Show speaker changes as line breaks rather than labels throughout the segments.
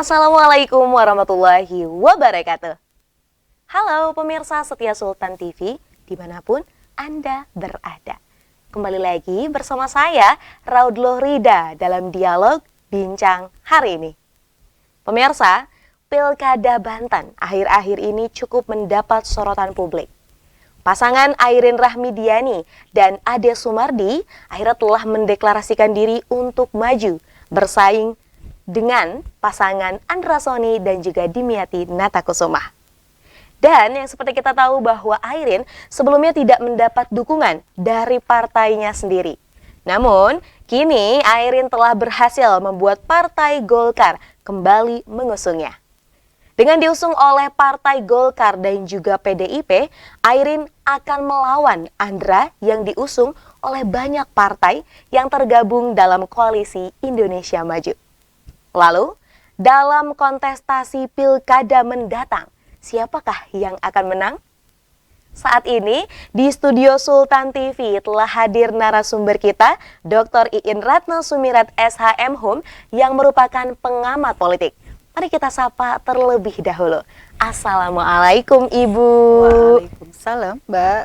Assalamualaikum warahmatullahi wabarakatuh. Halo pemirsa setia Sultan TV dimanapun Anda berada. Kembali lagi bersama saya Raudloh Rida dalam dialog bincang hari ini. Pemirsa, Pilkada Banten akhir-akhir ini cukup mendapat sorotan publik. Pasangan Airin Rahmidiani dan Ade Sumardi akhirnya telah mendeklarasikan diri untuk maju bersaing dengan pasangan Andra Soni dan juga Dimyati Natakusuma. Dan yang seperti kita tahu bahwa Airin sebelumnya tidak mendapat dukungan dari partainya sendiri. Namun, kini Airin telah berhasil membuat Partai Golkar kembali mengusungnya. Dengan diusung oleh Partai Golkar dan juga PDIP, Airin akan melawan Andra yang diusung oleh banyak partai yang tergabung dalam koalisi Indonesia Maju. Lalu, dalam kontestasi pilkada mendatang, siapakah yang akan menang? Saat ini di studio Sultan TV telah hadir narasumber kita, Dr. Iin Ratna Sumirat SHM yang merupakan pengamat politik. Mari kita sapa terlebih dahulu. Assalamualaikum Ibu.
Waalaikumsalam Mbak.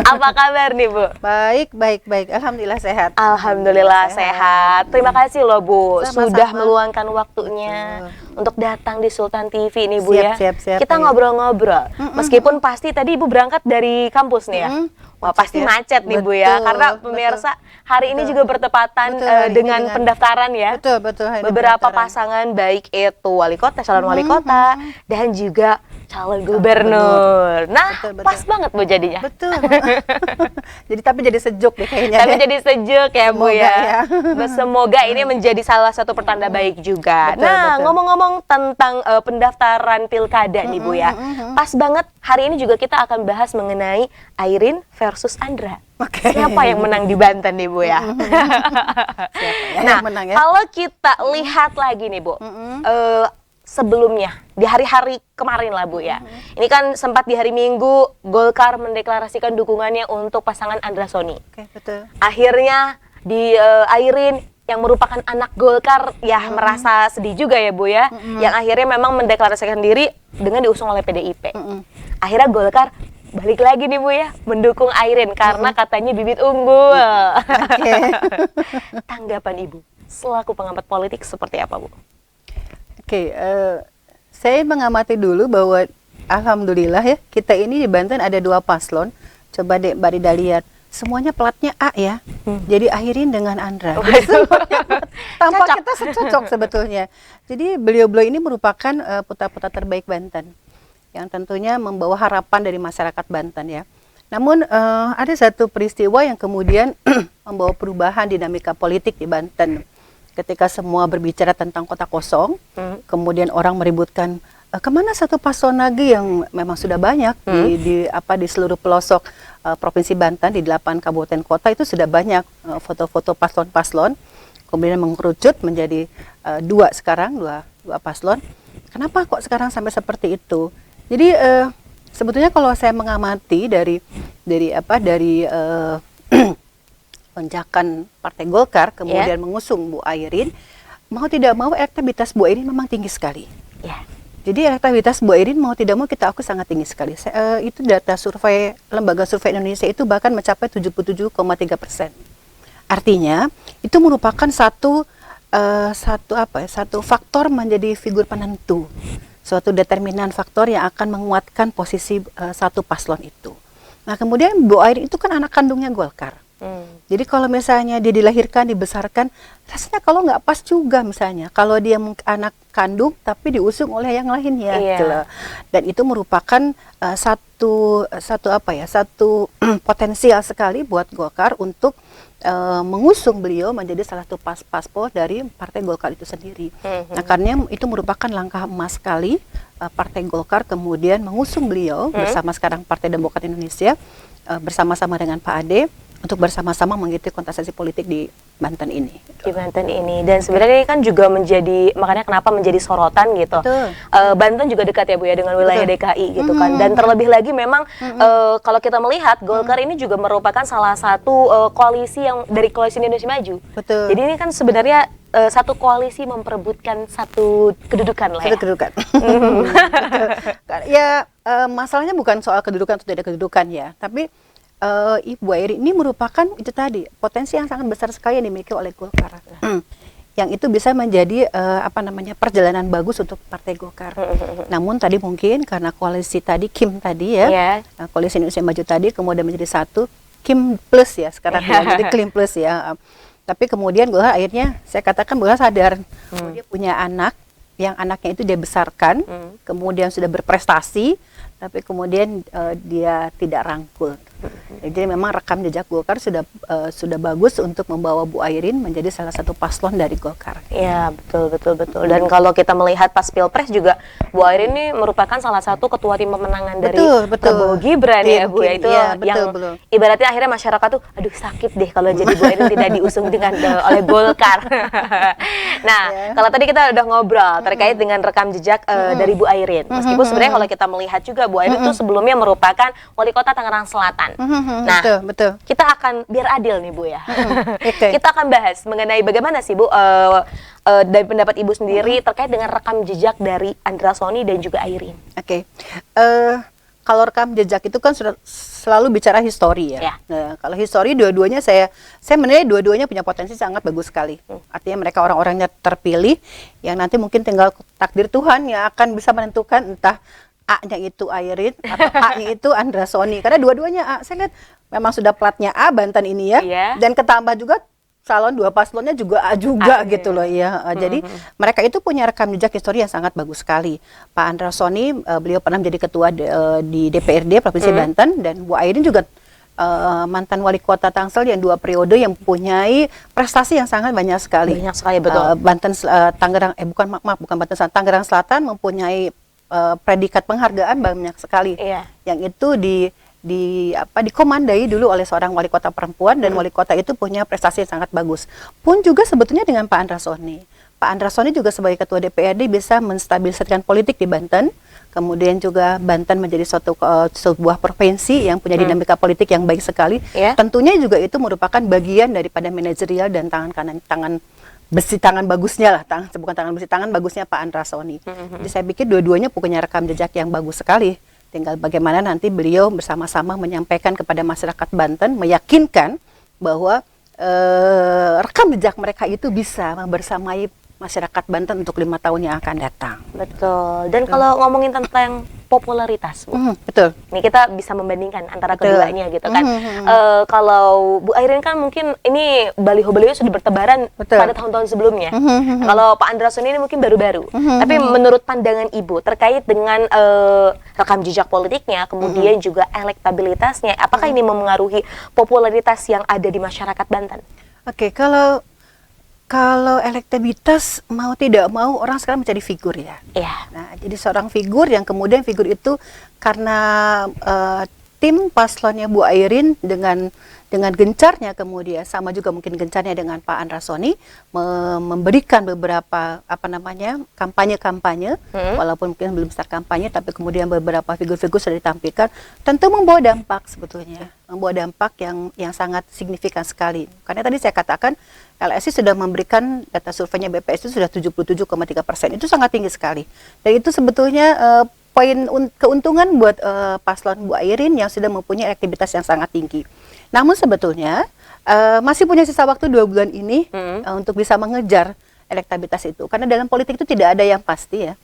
Apa kabar nih Bu?
Baik. Alhamdulillah sehat.
Alhamdulillah sehat. Terima kasih loh Bu,
Sama-sama.
sudah meluangkan waktunya untuk datang di Sultan TV nih Bu ya.
Siap,
Kita ngobrol-ngobrol. Meskipun pasti tadi Ibu berangkat dari kampus nih ya. Wah pasti
ya.
macet nih Bu ya,
Betul,
karena pemirsa hari ini juga bertepatan
Betul,
dengan pendaftaran ya.
Betul. hari ini
Beberapa
pendaftaran.
pasangan baik itu wali kota, calon wali kota, dan juga calon gubernur. Nah,
Betul.
pas banget Bu jadinya.
Betul. Tapi jadi sejuk deh kayaknya.
Tapi jadi sejuk ya Bu
Semoga
ya.
ya.
Semoga ini menjadi salah satu pertanda baik juga.
Betul,
Nah,
betul.
ngomong-ngomong tentang pendaftaran pilkada nih Bu ya. Pas banget hari ini juga kita akan bahas mengenai Airin versus Andra.
Oke.
Siapa yang menang di Banten nih Bu ya?
Siapa
Nah,
yang menang ya?
kalau kita lihat lagi nih Bu, sebelumnya di hari-hari kemarin lah Bu ya, ini kan sempat di hari Minggu Golkar mendeklarasikan dukungannya untuk pasangan Andra Soni.
Oke, betul.
Akhirnya di Airin yang merupakan anak Golkar ya merasa sedih juga ya Bu ya, yang akhirnya memang mendeklarasikan diri dengan diusung oleh PDIP. Akhirnya Golkar balik lagi nih Bu ya, mendukung Airin karena katanya bibit unggul.
Oke.
Tanggapan Ibu selaku pengamat politik seperti apa Bu?
Oke, saya mengamati dulu bahwa alhamdulillah ya, kita ini di Banten ada 2 paslon. Coba deh Mbak Rida lihat, semuanya platnya A ya. Jadi Airin dengan Andra. Jadi semuanya tanpa
Cocok.
kita cocok sebetulnya. Jadi beliau-beliau ini merupakan putra-putra terbaik Banten yang tentunya membawa harapan dari masyarakat Banten ya. Namun ada satu peristiwa yang kemudian membawa perubahan dinamika politik di Banten. Ketika semua berbicara tentang kota kosong, kemudian orang meributkan kemana satu paslon lagi yang memang sudah banyak di seluruh pelosok provinsi Banten di 8 kabupaten kota itu sudah banyak foto-foto paslon-paslon, kemudian mengerucut menjadi 2 sekarang, dua paslon. Kenapa kok sekarang sampai seperti itu? Jadi sebetulnya kalau saya mengamati dari lonjakan Partai Golkar kemudian mengusung Bu Airin, mau tidak mau elektabilitas Bu Airin memang tinggi sekali.
Ya.
Jadi elektabilitas Bu Airin mau tidak mau kita akui sangat tinggi sekali. Itu data survei Lembaga Survei Indonesia itu bahkan mencapai 77,3%. Artinya itu merupakan satu faktor menjadi figur penentu, suatu determinan faktor yang akan menguatkan posisi satu paslon itu. Nah kemudian Bu Airin itu kan anak kandungnya Golkar. Jadi kalau misalnya dia dilahirkan, dibesarkan, rasanya kalau nggak pas juga misalnya. Kalau dia anak kandung tapi diusung oleh yang lain ya.
Iya.
Gitu loh. Dan itu merupakan satu potensial sekali buat Golkar untuk mengusung beliau menjadi salah satu paspol dari Partai Golkar itu sendiri. Nah karena itu merupakan langkah emas sekali Partai Golkar kemudian mengusung beliau bersama sekarang Partai Demokrat Indonesia bersama-sama dengan Pak Ade untuk bersama-sama mengikuti kontestasi politik di Banten ini.
Di Banten ini, dan sebenarnya ini kan juga menjadi, makanya kenapa menjadi sorotan gitu. Banten juga dekat ya Bu ya dengan wilayah DKI gitu kan, dan terlebih lagi memang kalau kita melihat Golkar ini juga merupakan salah satu koalisi yang dari koalisi Indonesia Maju.
Betul.
Jadi ini kan sebenarnya satu koalisi memperebutkan satu kedudukan lah ya.
Satu kedudukan. Betul. Ya masalahnya bukan soal kedudukan atau tidak kedudukan ya, tapi Ibu Airin ini merupakan itu tadi potensi yang sangat besar sekali yang dimiliki oleh Golkar. Yang itu bisa menjadi perjalanan bagus untuk Partai Golkar. Namun tadi mungkin karena koalisi tadi Kim tadi ya, koalisi Indonesia Maju tadi kemudian menjadi satu Kim plus ya sekarang jadi Kim plus ya. Tapi kemudian Golkar akhirnya saya katakan Golkar sadar dia punya anak yang anaknya itu dia besarkan, kemudian sudah berprestasi, tapi kemudian dia tidak rangkul. Jadi memang rekam jejak Golkar sudah bagus untuk membawa Bu Airin menjadi salah satu paslon dari Golkar.
Ya betul. Dan kalau kita melihat pas Pilpres juga Bu Airin ini merupakan salah satu ketua tim pemenangan dari Prabowo Gibran ya Bu ya, itu yang ibaratnya akhirnya masyarakat tuh aduh sakit deh kalau jadi Bu Airin tidak diusung dengan oleh Golkar. Nah kalau tadi kita udah ngobrol terkait dengan rekam jejak dari Bu Airin, meskipun sebenarnya kalau kita melihat juga Bu Airin itu sebelumnya merupakan wali kota Tangerang Selatan. Nah, betul. Kita akan biar adil nih Bu ya. Kita akan bahas mengenai bagaimana sih Bu dari pendapat Ibu sendiri terkait dengan rekam jejak dari Andra Sony dan juga Airin.
Kalau rekam jejak itu kan sudah selalu bicara histori ya. Nah, kalau histori dua-duanya saya menilai dua-duanya punya potensi sangat bagus sekali. Artinya mereka orang-orangnya terpilih yang nanti mungkin tinggal takdir Tuhan yang akan bisa menentukan entah A-nya itu Airin atau A-nya itu Andra Sony. Karena dua-duanya A, saya lihat memang sudah platnya A Banten ini ya. Dan ketambah juga calon dua paslonnya juga A juga gitu loh ya. Jadi mereka itu punya rekam jejak histori yang sangat bagus sekali. Pak Andra Sony beliau pernah menjadi ketua di DPRD Provinsi Banten, dan Bu Airin juga mantan wali kota Tangsel yang 2 periode yang mempunyai prestasi yang sangat banyak sekali. Banyak sekali betul. Tangerang Selatan mempunyai predikat penghargaan banyak sekali, yang itu dikomandai dulu oleh seorang wali kota perempuan, dan wali kota itu punya prestasi yang sangat bagus. Pun juga sebetulnya dengan Pak Andra Sony. Pak Andra Sony juga sebagai ketua DPRD bisa menstabilisasikan politik di Banten. Kemudian juga Banten menjadi sebuah provinsi yang punya dinamika politik yang baik sekali. Tentunya juga itu merupakan bagian daripada manajerial dan tangan bagusnya lah, bukan tangan besi, tangan bagusnya Pak Andra Sony. Jadi saya pikir dua-duanya punya rekam jejak yang bagus sekali. Tinggal bagaimana nanti beliau bersama-sama menyampaikan kepada masyarakat Banten, meyakinkan bahwa rekam jejak mereka itu bisa membersamai masyarakat Banten untuk 5 tahun yang akan datang. Betul. Dan kalau ngomongin tentang popularitas, Bu, betul. Ini kita bisa membandingkan antara keduanya gitu kan. Kalau Bu Airin kan mungkin ini baliho-baliho sudah bertebaran pada tahun-tahun sebelumnya. Kalau Pak Andra Sony ini mungkin baru-baru. Tapi menurut pandangan Ibu terkait dengan rekam jejak politiknya, kemudian juga elektabilitasnya, apakah ini memengaruhi popularitas yang ada di masyarakat Banten? Kalau elektabilitas mau tidak mau orang sekarang mencari figur ya. Nah, jadi seorang figur yang kemudian figur itu karena tim paslonnya Bu Airin dengan gencarnya, kemudian sama juga mungkin gencarnya dengan Pak Andra Sony memberikan beberapa kampanye-kampanye, walaupun mungkin belum start kampanye, tapi kemudian beberapa figur-figur sudah ditampilkan, tentu membawa dampak sebetulnya, membawa dampak yang sangat signifikan sekali. Karena tadi saya katakan LSI sudah memberikan data surveinya BPS itu sudah 77,3%, itu sangat tinggi sekali. Dan itu sebetulnya poin keuntungan buat paslon Bu Airin yang sudah mempunyai aktivitas yang sangat tinggi. Namun sebetulnya masih punya sisa waktu 2 bulan ini untuk bisa mengejar elektabilitas itu, karena dalam politik itu tidak ada yang pasti ya.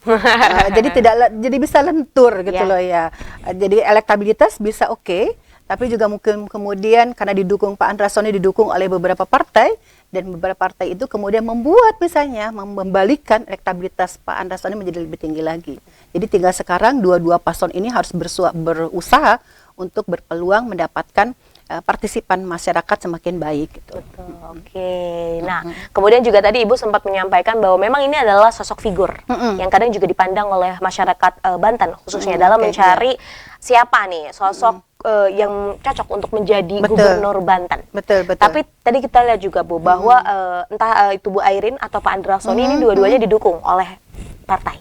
Jadi bisa lentur gitu loh ya. Jadi elektabilitas bisa oke, tapi juga mungkin kemudian karena didukung Pak Andra Sony didukung oleh beberapa partai, dan beberapa partai itu kemudian membuat misalnya membalikan elektabilitas Pak Andra Sony menjadi lebih tinggi lagi. Jadi tinggal sekarang dua-dua paslon ini harus berusaha untuk berpeluang mendapatkan partisipan masyarakat semakin baik gitu. Betul.
Oke. Nah, kemudian juga tadi Ibu sempat menyampaikan bahwa memang ini adalah sosok figur yang kadang juga dipandang oleh masyarakat Banten khususnya dalam mencari siapa nih sosok yang cocok untuk menjadi gubernur Banten.
Betul.
Tapi tadi kita lihat juga Bu bahwa entah itu Bu Airin atau Pak Andra Sony ini dua-duanya didukung oleh partai.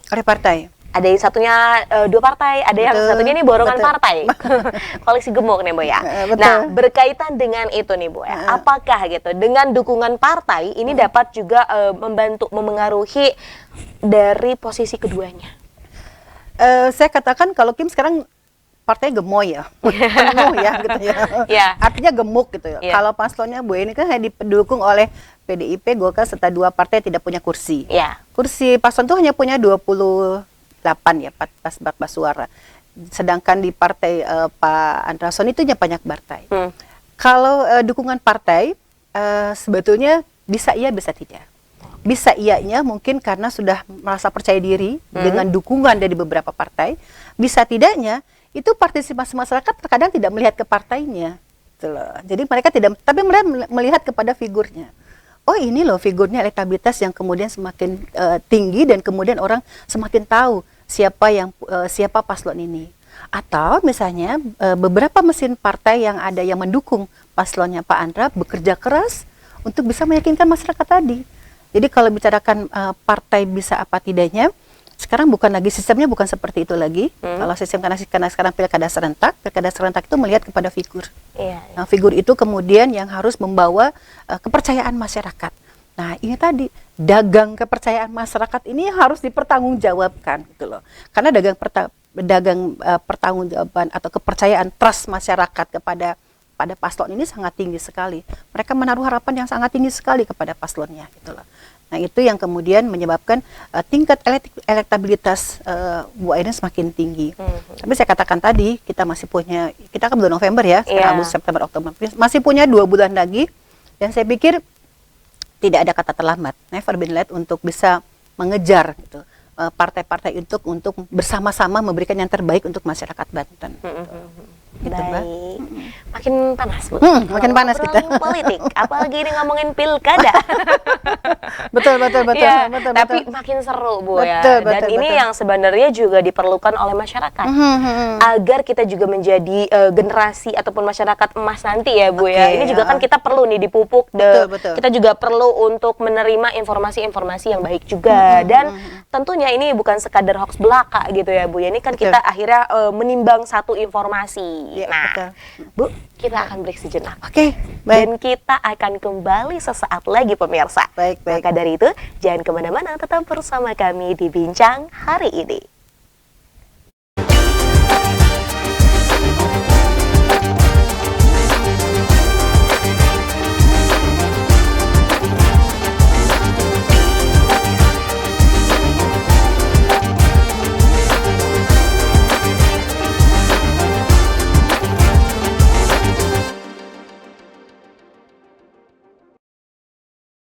Ada yang satunya dua partai, ada yang
Betul,
satunya nih borongan
betul.
partai. Koalisi gemuk nih Bu ya.
Betul.
Nah, berkaitan dengan itu nih Bu ya. Apakah gitu dengan dukungan partai ini dapat juga membantu memengaruhi dari posisi keduanya?
Saya katakan kalau Kim sekarang partai gemoy ya, penuh ya gitu ya.
Ya.
Artinya gemuk gitu ya.
Ya.
Kalau paslonnya Bu Eni kan hanya didukung oleh PDIP, Golkar serta dua partai tidak punya kursi.
Ya.
Kursi paslon itu hanya punya 28 ya, 14 suara. Sedangkan di partai Pak Andra Soni itu hanya banyak partai. Kalau dukungan partai sebetulnya bisa iya bisa tidak. Bisa iyanya mungkin karena sudah merasa percaya diri dengan dukungan dari beberapa partai. Bisa tidaknya itu partisipasi masyarakat terkadang tidak melihat ke partainya. Gitu loh. Jadi mereka tidak, tapi mereka melihat kepada figurnya. Oh ini loh figurnya, elektabilitas yang kemudian semakin tinggi dan kemudian orang semakin tahu siapa paslon ini. Atau misalnya beberapa mesin partai yang ada yang mendukung paslonnya Pak Andra bekerja keras untuk bisa meyakinkan masyarakat tadi. Jadi kalau bicarakan partai bisa apa tidaknya, sekarang bukan lagi sistemnya bukan seperti itu lagi. Kalau sistem karena sekarang pilkada serentak itu melihat kepada figur.
Iya.
Nah, figur itu kemudian yang harus membawa kepercayaan masyarakat. Nah, ini tadi dagang kepercayaan masyarakat ini harus dipertanggungjawabkan gitu loh. Karena dagang pertanggungjawaban atau kepercayaan trust masyarakat kepada paslon ini sangat tinggi sekali. Mereka menaruh harapan yang sangat tinggi sekali kepada paslonnya gitu loh. Nah, itu yang kemudian menyebabkan tingkat elektabilitas Bu Aiden semakin tinggi. Tapi saya katakan tadi, kita kan bulan November ya, sekarang Agustus, September, Oktober, masih punya 2 bulan lagi, dan saya pikir tidak ada kata terlambat, never been late untuk bisa mengejar gitu, partai-partai untuk bersama-sama memberikan yang terbaik untuk masyarakat Banten. Gitu, Mbak.
Baik. Makin panas, Bu.
Makin panas kita.
Ngomongin politik, apalagi ini ngomongin pilkada.
betul.
Ya,
betul.
tapi makin seru, Bu ya.
Betul,
Dan ini
betul.
yang sebenarnya juga diperlukan oleh masyarakat. Agar kita juga menjadi generasi ataupun masyarakat emas nanti ya, Bu ya.
Oke,
Ini juga kan kita perlu nih dipupuk.
Betul.
Kita juga perlu untuk menerima informasi-informasi yang baik juga. Dan tentunya ini bukan sekadar hoax belaka gitu ya, Bu ya. Ini kan
Betul.
kita akhirnya menimbang satu informasi.
Ya,
Nah,
betul.
Bu, kita akan break sejenak.
Oke, baik.
Dan kita akan kembali sesaat lagi pemirsa.
Baik.
Maka dari itu, jangan kemana-mana, tetap bersama kami di Bincang Hari Ini.